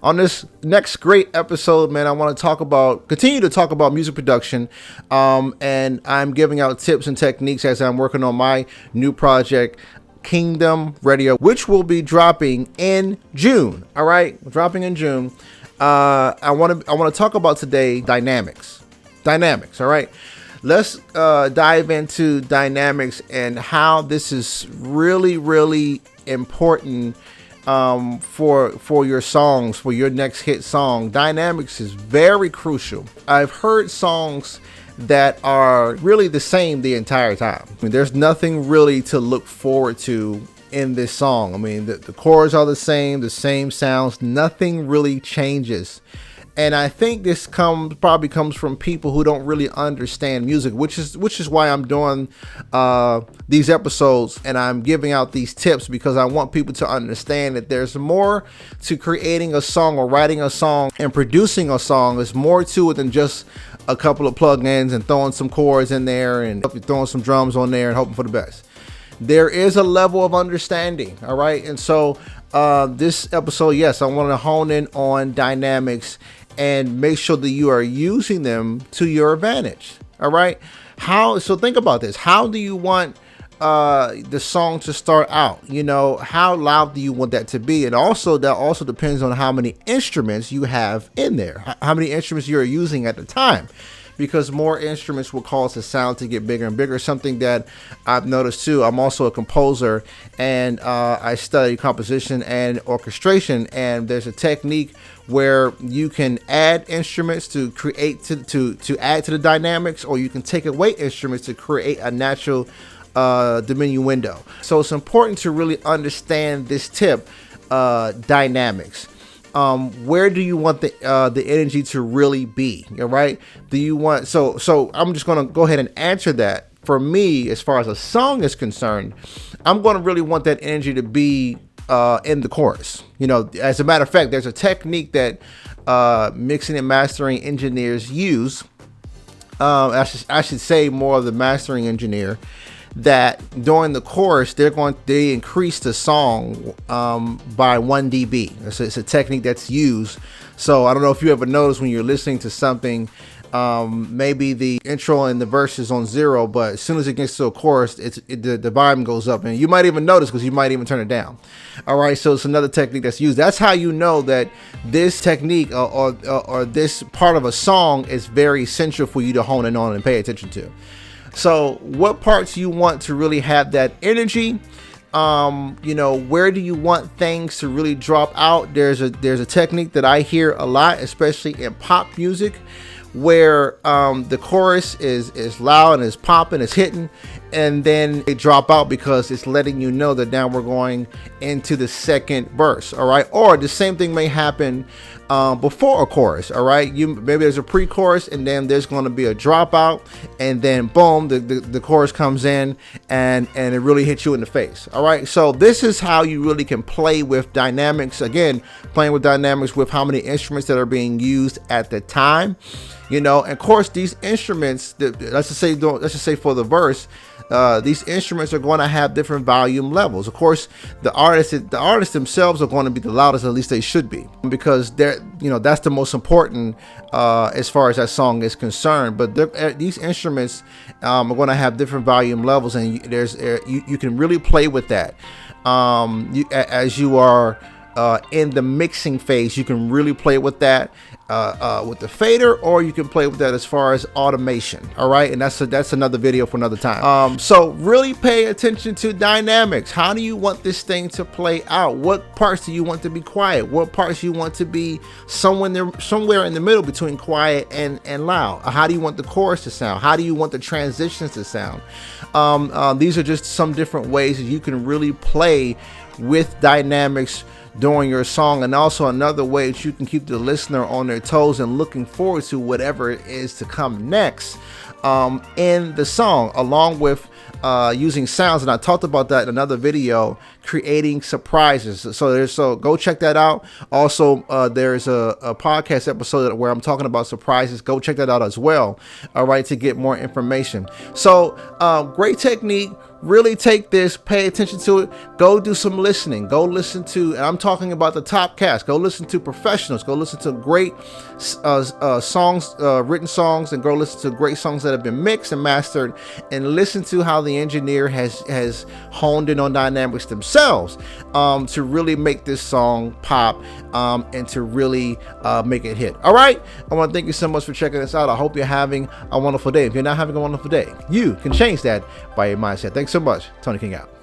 On this next great episode, man, I want to continue to talk about music production, and I'm giving out tips and techniques as I'm working on my new project, Kingdom Radio, which will be dropping in June. All right, dropping in June. I want to talk about today dynamics. All right. Let's dive into dynamics and how this is really, really important for your songs, for your next hit song. Dynamics is very crucial. I've heard songs that are really the same the entire time. I mean, there's nothing really to look forward to in this song. I mean, the chords are the same sounds, nothing really changes. And I think this probably comes from people who don't really understand music, which is why I'm doing these episodes and I'm giving out these tips, because I want people to understand that there's more to creating a song or writing a song and producing a song. There's more to it than just a couple of plugins and throwing some chords in there and throwing some drums on there and hoping for the best. There is a level of understanding, all right? And so this episode, yes, I want to hone in on dynamics and make sure that you are using them to your advantage. All right. So think about this. How do you want the song to start out? You know, how loud do you want that to be? And also that also depends on how many instruments you have in there, how many instruments you're using at the time, because more instruments will cause the sound to get bigger and bigger. Something that I've noticed too. I'm also a composer, and I study composition and orchestration, and there's a technique where you can add instruments to create to add to the dynamics, or you can take away instruments to create a natural diminution window. So it's important to really understand this tip, dynamics. Where do you want the energy to really be? All right. Do you want so I'm just going to go ahead and answer that. For me, as far as a song is concerned, I'm going to really want that energy to be in the chorus. You know, as a matter of fact, there's a technique that mixing and mastering engineers use. I should say more of the mastering engineer, that during the chorus they increase the song by 1 dB. It's a technique that's used. So I don't know if you ever notice when you're listening to something, maybe the intro and the verse is on 0, but as soon as it gets to a chorus, the volume goes up, and you might even notice because you might even turn it down. All right, so it's another technique that's used. That's how you know that this technique or this part of a song is very essential for you to hone in on and pay attention to. So what parts you want to really have that energy? You know, where do you want things to really drop out? There's a technique that I hear a lot, especially in pop music, where the chorus is loud and is popping, it's hitting, and then they drop out because it's letting you know that now we're going into the second verse. All right, or the same thing may happen before a chorus. All right, maybe there's a pre-chorus and then there's going to be a dropout, and then boom, the chorus comes in and it really hits you in the face. All right, so this is how you really can play with dynamics. Again, playing with dynamics with how many instruments that are being used at the time. You know, and of course these instruments, let's just say for the verse, these instruments are going to have different volume levels. Of course, the artists themselves are going to be the loudest, at least they should be, because that's the most important as far as that song is concerned. But these instruments are going to have different volume levels, and you can really play with that as you are in the mixing phase. You can really play with that with the fader, or you can play with that as far as automation. All right, and that's another video for another time. So really pay attention to dynamics. How do you want this thing to play out? What parts do you want to be quiet? What parts you want to be somewhere in the middle between quiet and loud? How do you want the chorus to sound? How do you want the transitions to sound? These are just some different ways that you can really play with dynamics during your song, and also another way that you can keep the listener on their toes and looking forward to whatever it is to come next in the song, along with using sounds. And I talked about that in another video, creating surprises. So go check that out. Also, there's a podcast episode where I'm talking about surprises. Go check that out as well. All right, to get more information. So great technique. Really take this, pay attention to it. Go do some listening. Go listen to, and I'm talking about the top cast. Go listen to professionals. Go listen to great songs, written songs, and go listen to great songs that have been mixed and mastered. And listen to how the engineer has honed in on dynamics themselves to really make this song pop and to really make it hit. All right. I want to thank you so much for checking this out. I hope you're having a wonderful day. If you're not having a wonderful day, you can change that by your mindset. Thanks so much. Tony King out.